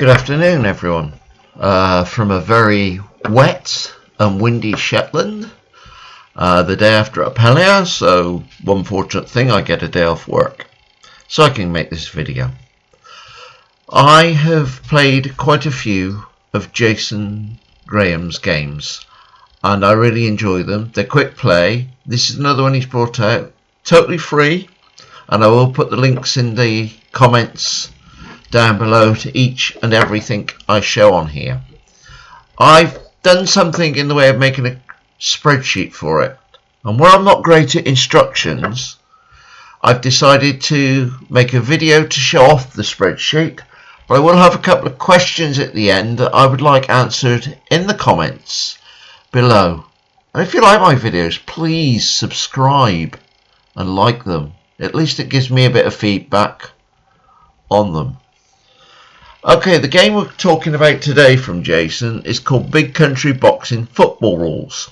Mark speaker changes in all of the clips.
Speaker 1: Good afternoon, everyone. From a very wet and windy Shetland, the day after Apelia, so one fortunate thing, I get a day off work, so I can make this video. I have played quite a few of Jason Graham's games, and I really enjoy them. They're quick play. This is another one he's brought out, totally free, and I will put the links in the comments down below to each and everything I show on here. I've done something in the way of making a spreadsheet for it, and where I'm not great at instructions, I've decided to make a video to show off the spreadsheet, but I will have a couple of questions at the end that I would like answered in the comments below. And if you like my videos, please subscribe and like them. At least it gives me a bit of feedback on them. Okay, the game we're talking about today from Jason is called Big Country Boxing Football Rules.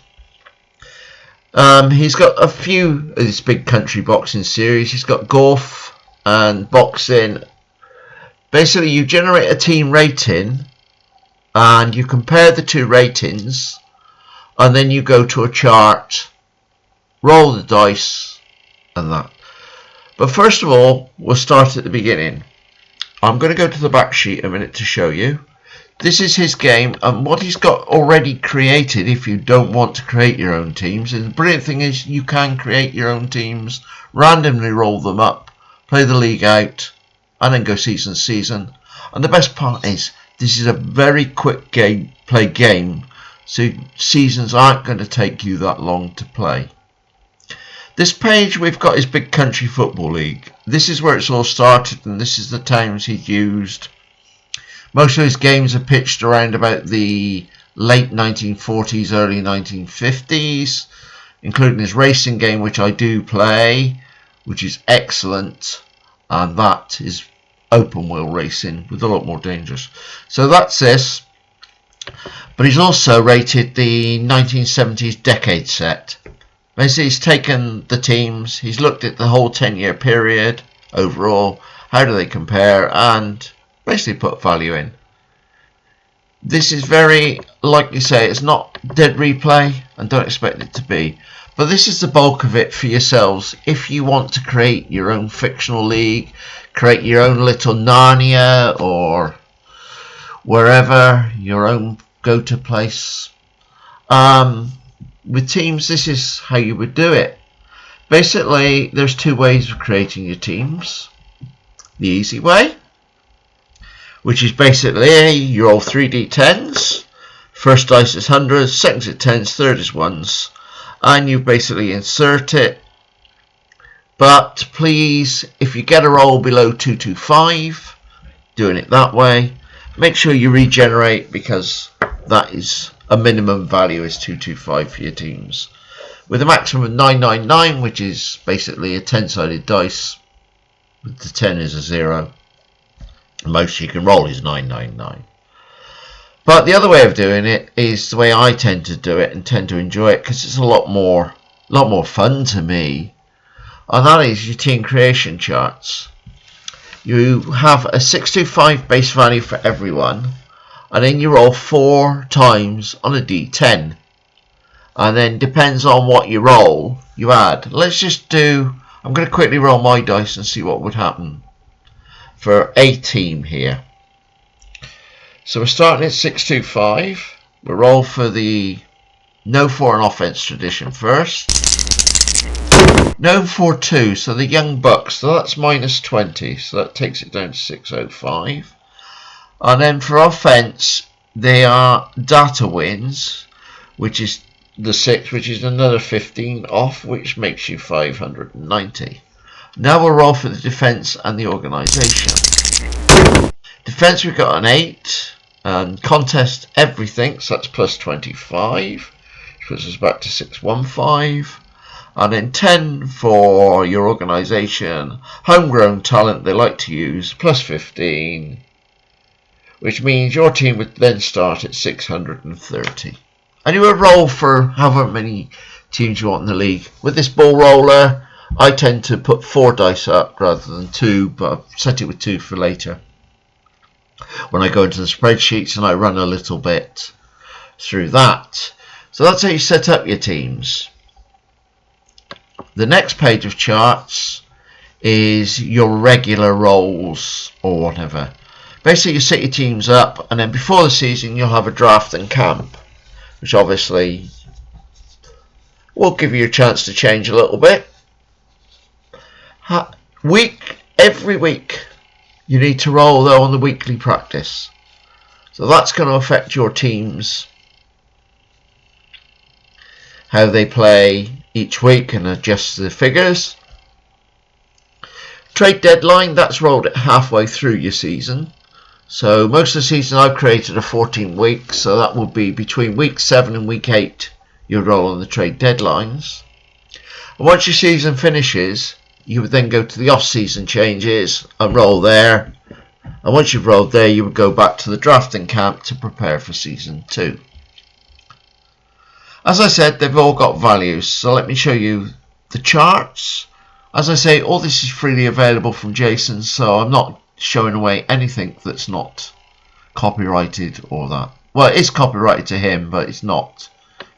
Speaker 1: He's got a few of this Big Country Boxing series. He's got golf and boxing. Basically, you generate a team rating and you compare the two ratings, and then you go to a chart, roll the dice and that. But first of all, we'll start at the beginning. I'm going to go to the back sheet a minute to show you. This is his game and what he's got already created if you don't want to create your own teams. And the brilliant thing is you can create your own teams, randomly roll them up, play the league out, and then go season to season. And the best part is this is a very quick game, so seasons aren't going to take you that long to play. This page we've got is Big Country Football League. This is where it's all started, and this is the towns he's used. Most of his games are pitched around about the late 1940s, early 1950s, including his racing game, which I do play, which is excellent, and that is open wheel racing with a lot more dangerous. So that's this. But he's also rated the 1970s decade set. Basically, he's taken the teams, he's looked at the whole 10-year period overall, how do they compare, and basically put value in. This is very, like you say, it's not dead replay, and don't expect it to be. But this is the bulk of it for yourselves. If you want to create your own fictional league, create your own little Narnia, or wherever, your own go-to place. With teams, this is how you would do it. Basically, there's two ways of creating your teams. The easy way, which is basically you roll 3d10s. First dice is hundreds, second is tens, third is ones, and you basically insert it. But please, if you get a roll below 225, doing it that way, make sure you regenerate, because that is a minimum value is 225 for your teams, with a maximum of 999, which is basically a 10-sided dice. With the 10 is a 0. The most you can roll is 999. But the other way of doing it is the way I tend to do it and tend to enjoy it, because it's a lot more fun to me, and that is your team creation charts. You have a 625 base value for everyone, and then you roll 4 times on a d10, and then depends on what you roll you add. Let's just do, I'm going to quickly roll my dice and see what would happen for a team here. So we're starting at 625. We'll roll for the no foreign offense tradition first. No 4-2, so the young bucks, so that's minus 20, so that takes it down to 605. And then for offense, they are data wins, which is the 6, which is another 15 off, which makes you 590. Now we'll roll for the defense and the organization. Defense, we've got an 8, and contest everything, so that's plus 25, which puts us back to 615. And then 10 for your organization. Homegrown talent they like to use, plus 15. Which means your team would then start at 630. And you would roll for however many teams you want in the league. With this ball roller, I tend to put 4 dice up rather than 2, but I've set it with 2 for later. when I go into the spreadsheets and I run a little bit through that. So that's how you set up your teams. The next page of charts is your regular roles or whatever. Basically, you set your teams up, and then before the season you'll have a draft and camp, which obviously will give you a chance to change a little bit. Every week you need to roll though on the weekly practice, so that's going to affect your teams, how they play each week, and adjust the figures. Trade deadline, that's rolled at halfway through your season. So most of the season I've created a 14 weeks, so that will be between week 7 and week 8 you roll on the trade deadlines. And once your season finishes, you would then go to the off-season changes and roll there. And once you've rolled there, you would go back to the drafting camp to prepare for season 2. As I said, they've all got values, so let me show you the charts. As I say, all this is freely available from Jason, so I'm not showing away anything that's not copyrighted or that. Well, it is copyrighted to him, but it's not.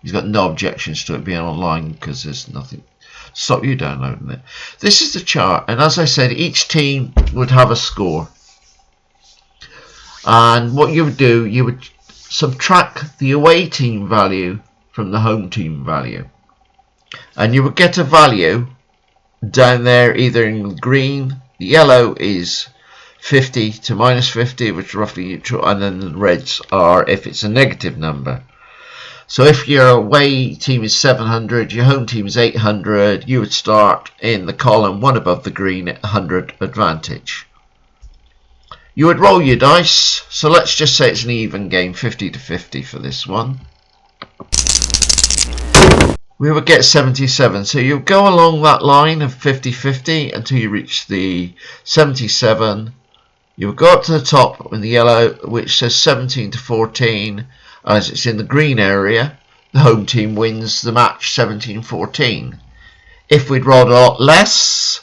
Speaker 1: He's got no objections to it being online because there's nothing to stop you downloading it. This is the chart, and as I said, each team would have a score. And what you would do, you would subtract the away team value from the home team value. And you would get a value down there either in green. The yellow is 50 to minus 50, which is roughly neutral, and then the reds are if it's a negative number. So if your away team is 700, your home team is 800, you would start in the column one above the green at 100 advantage. You would roll your dice, so let's just say it's an even game, 50 to 50 for this one. We would get 77, so you go along that line of 50-50 until you reach the 77. You would go up to the top in the yellow, which says 17 to 14. As it's in the green area, the home team wins the match 17-14. If we'd rolled a lot less,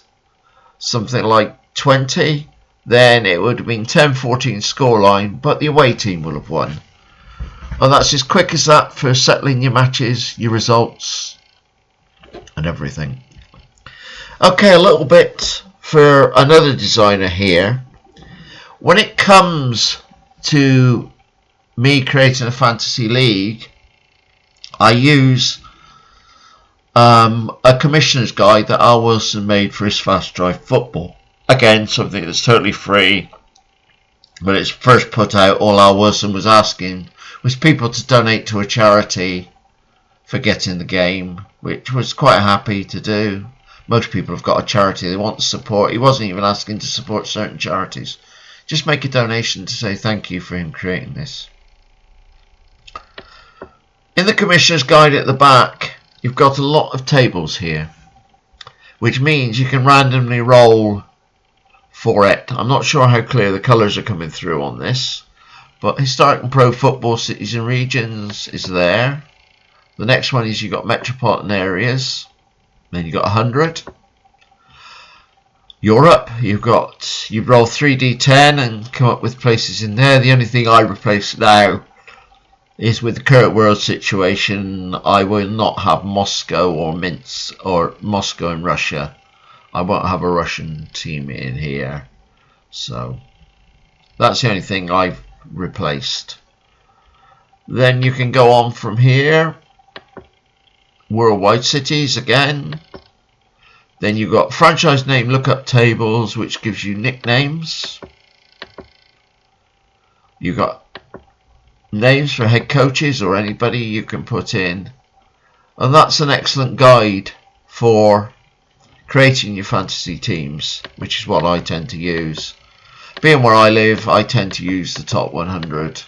Speaker 1: something like 20, then it would have been 10-14 scoreline, but the away team will have won. And that's as quick as that for settling your matches, your results, and everything. Okay, a little bit for another designer here. When it comes to me creating a fantasy league, I use a commissioner's guide that Al Wilson made for his Fast Drive Football. Again, something that's totally free. When it's first put out, all Al Wilson was asking was people to donate to a charity for getting the game, which was quite happy to do. Most people have got a charity they want to support. He wasn't even asking to support certain charities. Just make a donation to say thank you for him creating this. In the Commissioner's Guide at the back, you've got a lot of tables here, which means you can randomly roll for it. I'm not sure how clear the colours are coming through on this, but Historic and Pro Football Cities and Regions is there. The next one is you've got Metropolitan Areas, then you've got 100. Europe, you've roll 3d10 and come up with places in there. The only thing I replace now is with the current world situation. I will not have Moscow or Minsk or Moscow and Russia. I won't have a Russian team in here, so that's the only thing I've replaced. Then you can go on from here. Worldwide cities again. Then you've got franchise name lookup tables, which gives you nicknames. You've got names for head coaches or anybody you can put in. And that's an excellent guide for creating your fantasy teams, which is what I tend to use. Being where I live, I tend to use the top 100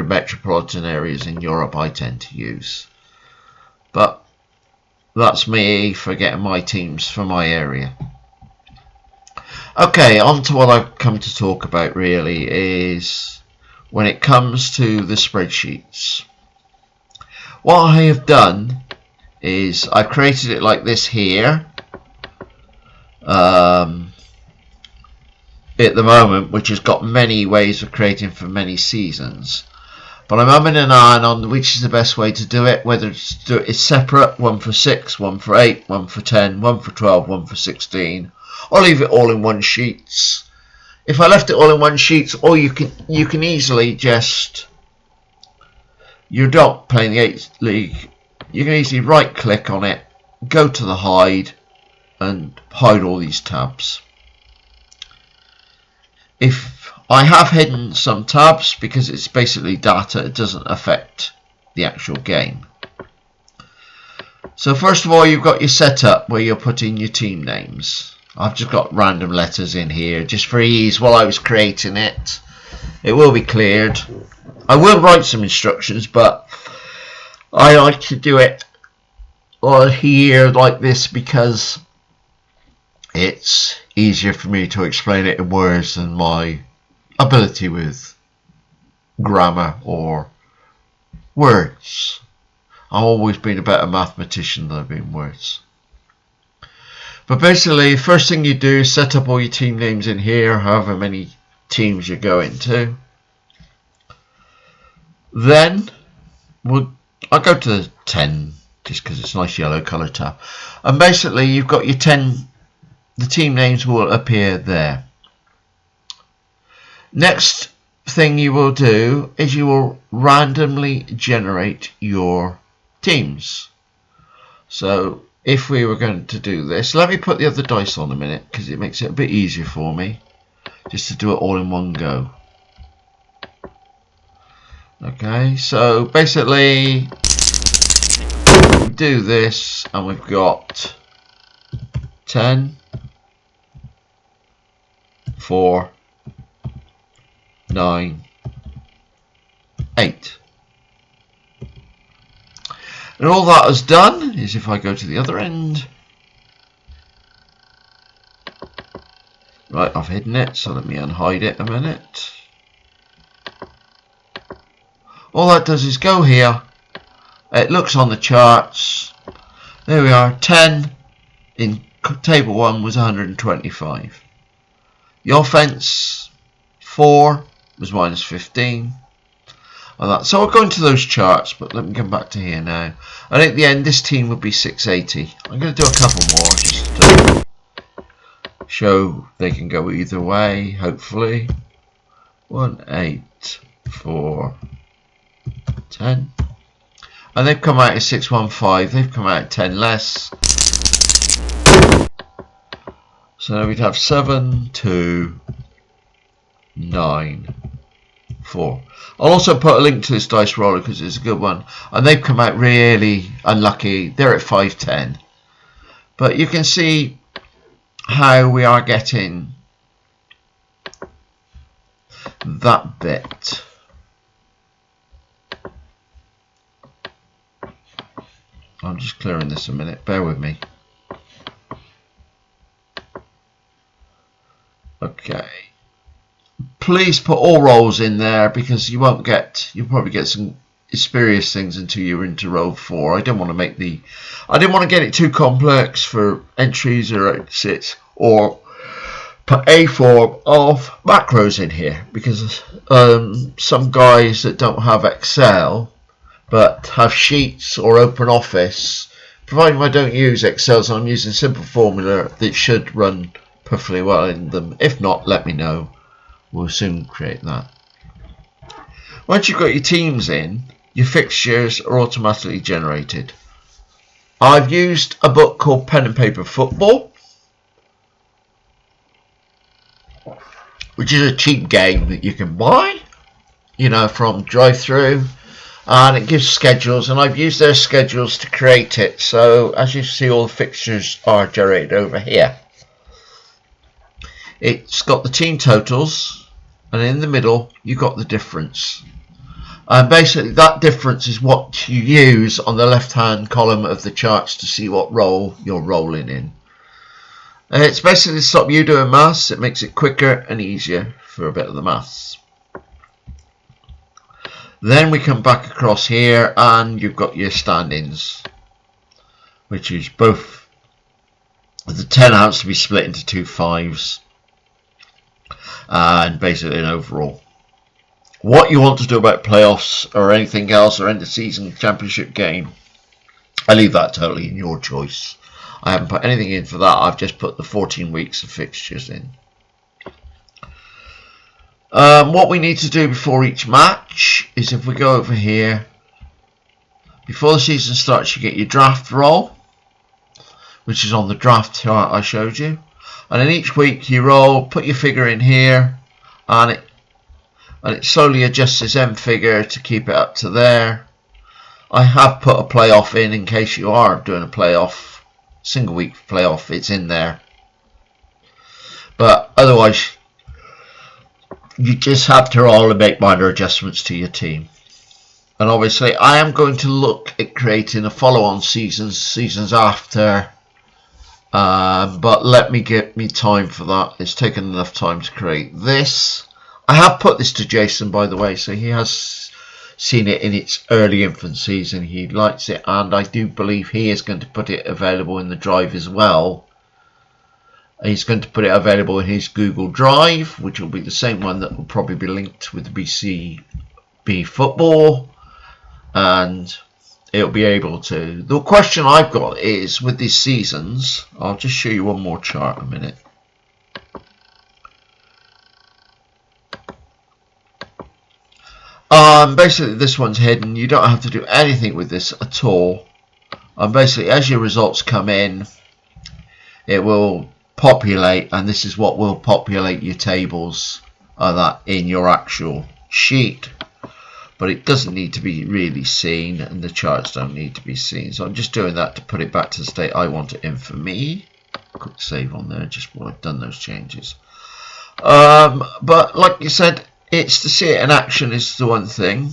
Speaker 1: metropolitan areas in Europe I tend to use. But that's me for getting my teams for my area. Okay, on to what I've come to talk about really is when it comes to the spreadsheets. What I have done is I've created it like this here. at the moment, which has got many ways of creating for many seasons. But I'm umming and ahhing on which is the best way to do it, whether to do it separate, one for 6, one for 8, one for 10, one for 12, one for 16, or leave it all in one sheets. If I left it all in one sheets, or you can easily just, you're not playing the 8th league, you can easily right click on it, go to the hide, and hide all these tabs. If I have hidden some tabs because it's basically data, it doesn't affect the actual game. So first of all, you've got your setup where you're putting your team names. I've just got random letters in here just for ease while I was creating it. It will be cleared. I will write some instructions, but I like to do it here like this because it's easier for me to explain it in words than my ability with grammar or words. I've always been a better mathematician than I've been words. But basically, first thing you do is set up all your team names in here, however many teams you go into. Then I'll go to the 10 just because it's a nice yellow colour tab. And basically you've got your 10, the team names will appear there. Next thing you will do is you will randomly generate your teams. So if we were going to do this, let me put the other dice on a minute because it makes it a bit easier for me just to do it all in one go. Okay, so basically we do this and we've got 10, 4, 9, 8. And all that has done is if I go to the other end, right, I've hidden it, so let me unhide it a minute. All that does is go here, it looks on the charts, there we are, 10 in table 1 was 125. The offence 4 was minus 15. And that. So I'll go into those charts, but let me come back to here now. And at the end, this team would be 680. I'm going to do a couple more just to show they can go either way, hopefully. 1, 8, 4, 10. And they've come out at 615. They've come out at 10 less. So we'd have 7, 2, 9, 4. I'll also put a link to this dice roller because it's a good one. And they've come out really unlucky. They're at 510. But you can see how we are getting that bit. I'm just clearing this a minute. Bear with me. Okay. Please put all roles in there because you'll probably get some spurious things until you're into row 4. I didn't want to get it too complex for entries or exits, or put a form of macros in here because some guys that don't have Excel but have Sheets or Open Office, providing I don't use Excel, so I'm using simple formula that should run perfectly well in them. If not, let me know. We'll soon create that. Once you've got your teams in, your fixtures are automatically generated. I've used a book called Pen and Paper Football, which is a cheap game that you can buy, from drive-through, and it gives schedules, and I've used their schedules to create it. So as you see, all the fixtures are generated over here. It's got the team totals, and in the middle you've got the difference, and basically that difference is what you use on the left hand column of the charts to see what role you're rolling in. And it's basically to stop you doing maths. It makes it quicker and easier for a bit of the maths. Then we come back across here and you've got your standings, which is both the 10 has to be split into 2 5s. and basically an overall. What you want to do about playoffs or anything else or end of season championship game, I leave that totally in your choice. I haven't put anything in for that. I've just put the 14 weeks of fixtures in. What we need to do before each match is, if we go over here, before the season starts, you get your draft roll, which is on the draft chart I showed you. And then each week you roll, put your figure in here, and it slowly adjusts this M figure to keep it up to there. I have put a playoff in case you are doing a playoff, single week playoff, it's in there. But otherwise, you just have to roll and make minor adjustments to your team. And obviously, I am going to look at creating a follow-on seasons after. But let me get me time for that. It's taken enough time to create this. I have put this to Jason, by the way, so he has seen it in its early infancies and he likes it. And I do believe he is going to put it available in the drive as well. He's going to put it available in his Google Drive, which will be the same one that will probably be linked with the BCB football. And it'll be able to. The question I've got is, with these seasons, I'll just show you one more chart a minute. Basically this one's hidden. You don't have to do anything with this at all. Basically, as your results come in, it will populate, and this is what will populate your tables that in your actual sheet. But it doesn't need to be really seen, and the charts don't need to be seen. So I'm just doing that to put it back to the state I want it in for me. Quick save on there, just while I've done those changes. But like you said, it's to see it in action is the one thing.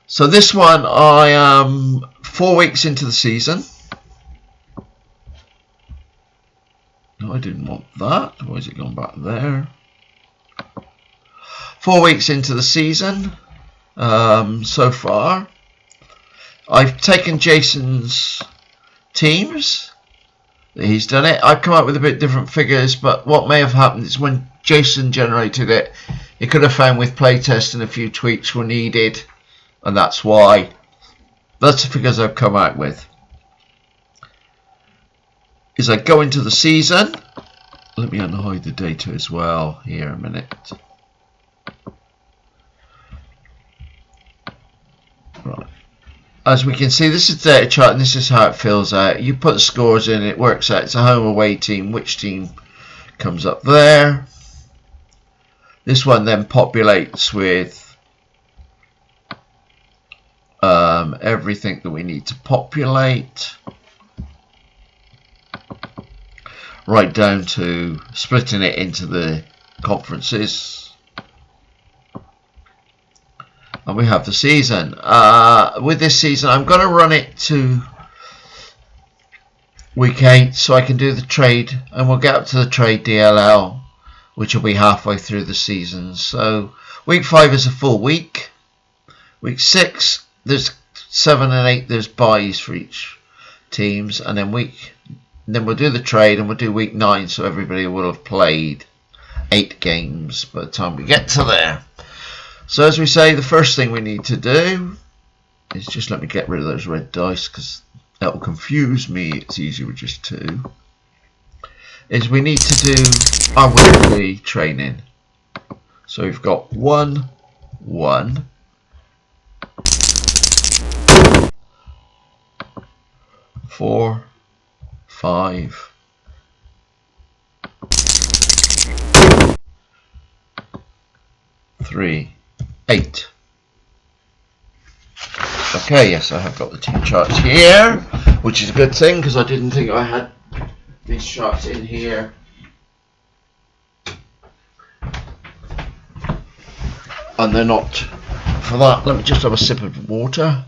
Speaker 1: So this one, I am 4 weeks into the season. No, I didn't want that. Why is it gone back there? 4 weeks into the season so far. I've taken Jason's teams. He's done it. I've come up with a bit different figures, but what may have happened is when Jason generated it, he could have found with playtest and a few tweaks were needed, and that's why. That's the figures I've come out with. As I go into the season, let me unhide the data as well here a minute. Right. As we can see, this is the data chart and this is how it fills out. You put scores in, it works out. It's a home away team. Which team comes up there? This one then populates with everything that we need to populate. Right down to splitting it into the conferences. And we have the season. With this season, I'm going to run it to week 8 so I can do the trade, and we'll get up to the trade DLL, which will be halfway through the season. So week 5 is a full week. Week 6, there's 7 and 8, there's buys for each teams, and then we'll do the trade, and we'll do week 9, so everybody will have played 8 games by the time we get to there. So as we say, the first thing we need to do is just let me get rid of those red dice because that will confuse me. It's easier with just 2. Is we need to do our weekly training. So we've got 1, 1, 4, 5, 3, 8. Okay, yes, I have got the team charts here, which is a good thing because I didn't think I had these charts in here. And they're not. For that, let me just have a sip of water.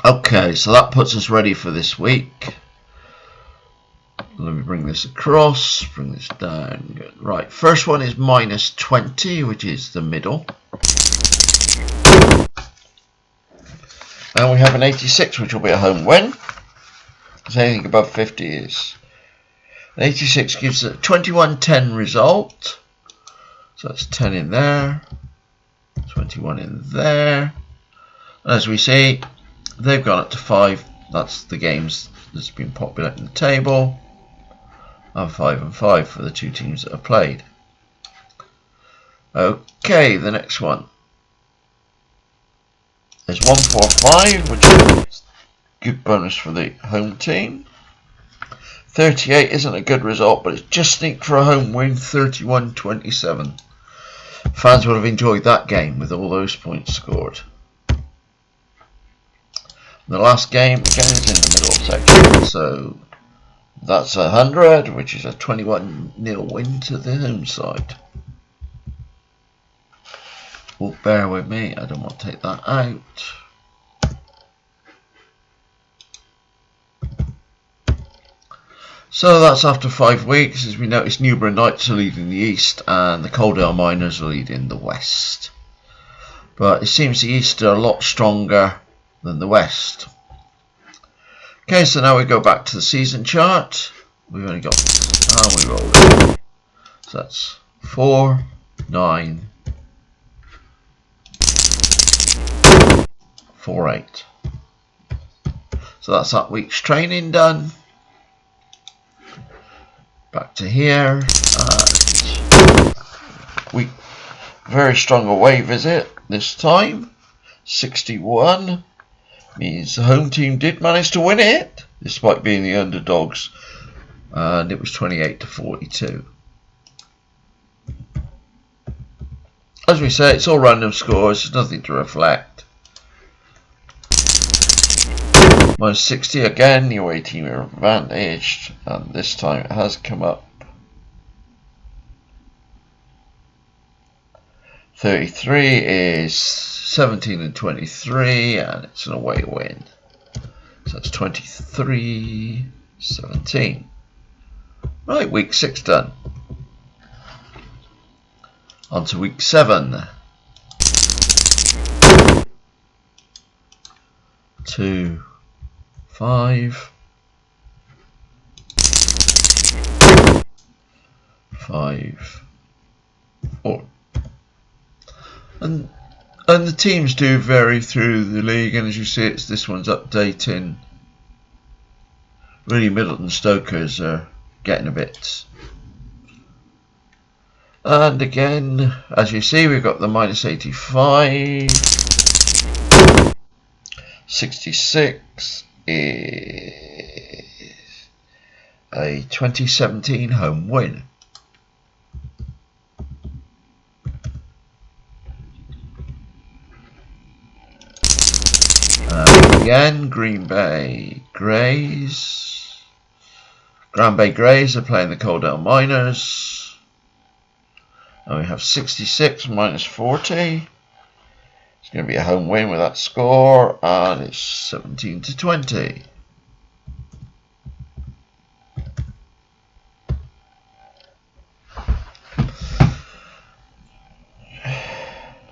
Speaker 1: Okay, so that puts us ready for this week. Let me bring this across, bring this down. Good. Right, first one is -20, which is the middle. And we have an 86, which will be a home win, because anything above 50 is. An 86 gives a 21-10 result. So that's 10 in there, 21 in there. As we see, they've gone up to 5. That's the games that's been populating the table. And 5 and 5 for the two teams that have played. Okay, the next one. There's 145, which is a good bonus for the home team. 38 isn't a good result, but it's just sneaked for a home win, 31-27. Fans would have enjoyed that game with all those points scored. The last game, again, is in the middle section, so that's 100, which is a 21-0 win to the home side. Well, bear with me, I don't want to take that out. So that's after 5 weeks. As we notice, Newborough Knights are leading the East and the Coaldale Miners are leading the West. But it seems the East are a lot stronger than the West. Okay, so now we go back to the season chart. We've only got how we roll. So that's 4, 9, 4, 8. So that's that week's training done. Back to here. We very strong away visit this time. 61 means the home team did manage to win it, despite being the underdogs, and it was 28-42. As we say, it's all random scores. There's nothing to reflect. Minus 60 again, the away team are advantaged, and this time it has come up. 33 is 17-23, and it's an away win. So that's 23-17. Right, week 6 done. On to week 7. 2, 5, 5, 4. And the teams do vary through the league, and as you see, this one's updating. Really, Middleton Stokers are getting a bit. And again, as you see, we've got the minus 85. 66 is a 2017 home win. Again, Grand Bay Greys are playing the Coaldale Miners. And we have 66 minus 40. It's going to be a home win with that score, and it's 17-20.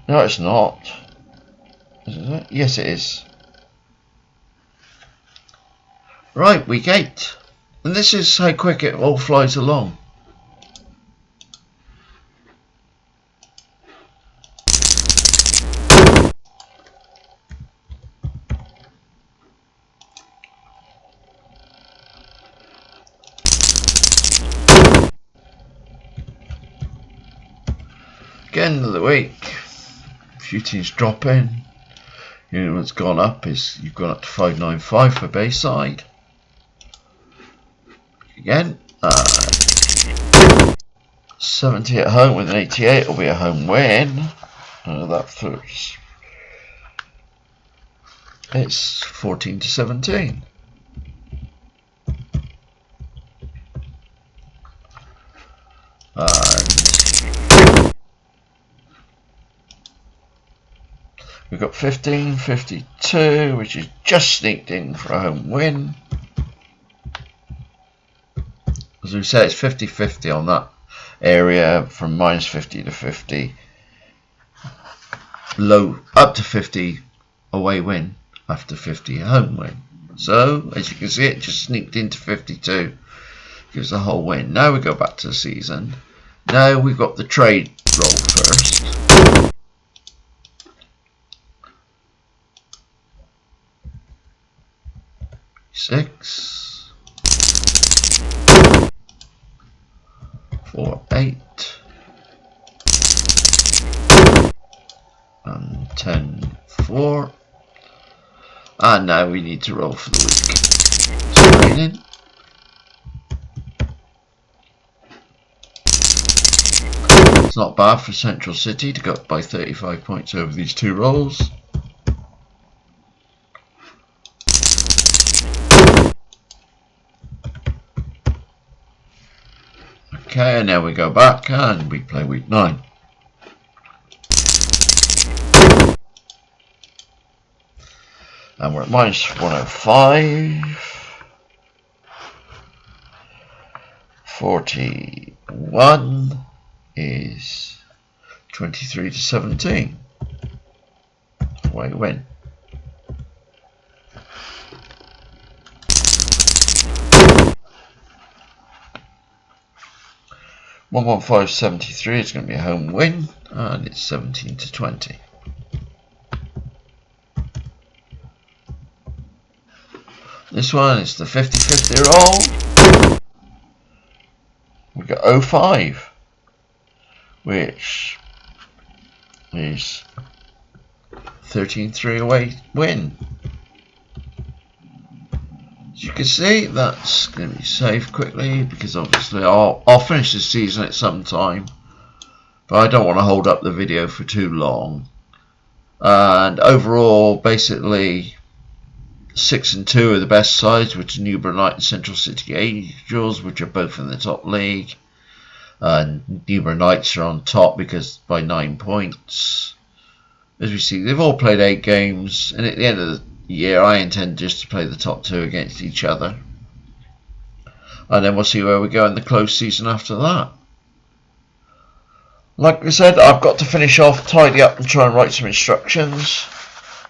Speaker 1: No, it's not. Is it? Yes, it is. Right, week 8. And this is how quick it all flies along. Again of the week. A few teams dropping. You know what's gone up is you've gone up to 595 for Bayside. Again, 70 at home with an 88 will be a home win. That first. It's 14-17. We've got 15-52, which is just sneaked in for a home win. As we say, it's 50-50 on that area from minus 50 to 50. Low up to 50 away win, after 50 home win. So, as you can see, it just sneaked into 52. Gives a whole win. Now we go back to the season. Now we've got the trade roll first. Six, 4, 8, and 10, 4. And now we need to roll for the week. Training. It's not bad for Central City to go up by 35 points over these two rolls. Okay, and now we go back and we play week 9. And we're at minus 105. 41 is 23 to 17. Away win. $115.73 is going to be a home win, and it's 17 to 20. This one is the 50-50 roll. We got 05, which is 13-3 away win. As you can see, that's going to be saved quickly because obviously I'll finish the season at some time, but I don't want to hold up the video for too long. And overall, basically 6 and 2 are the best sides, which are Newborough Knight and Central City Angels, which are both in the top league. And Newborough Knights are on top because by 9 points. As we see, they've all played 8 games, and at the end of the year I intend just to play the top 2 against each other, and then we'll see where we go in the close season after that. Like I said, I've got to finish off, tidy up and try and write some instructions,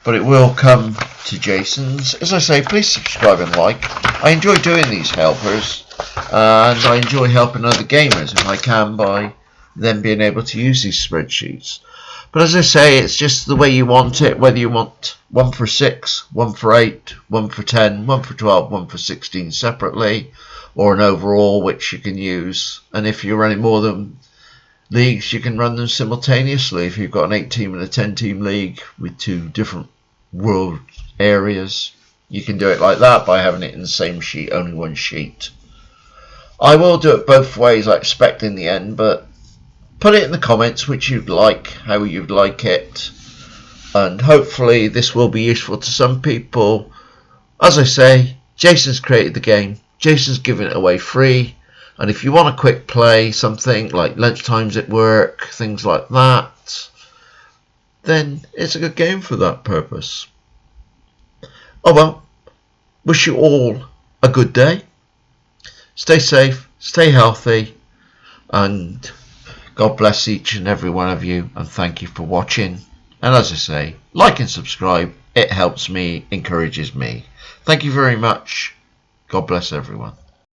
Speaker 1: but it will come to Jason's. As I say, please subscribe and like. I enjoy doing these helpers, and I enjoy helping other gamers if I can by them being able to use these spreadsheets. But as I say, it's just the way you want it, whether you want 1 for 6, 1 for 8, 1 for 10, 1 for 12, 1 for 16 separately, or an overall which you can use. And if you're running more than leagues, you can run them simultaneously. If you've got an 8-team and a 10-team league with 2 different world areas, you can do it like that by having it in the same sheet, only one sheet. I will do it both ways, I expect, in the end, but put it in the comments which you'd like, how you'd like it, and hopefully this will be useful to some people. As I say, Jason's created the game, Jason's giving it away free, and if you want a quick play, something like lunchtimes at work, things like that, then it's a good game for that purpose. Oh well, wish you all a good day, stay safe, stay healthy, and God bless each and every one of you, and thank you for watching. And as I say, like and subscribe. It helps me, encourages me. Thank you very much. God bless everyone.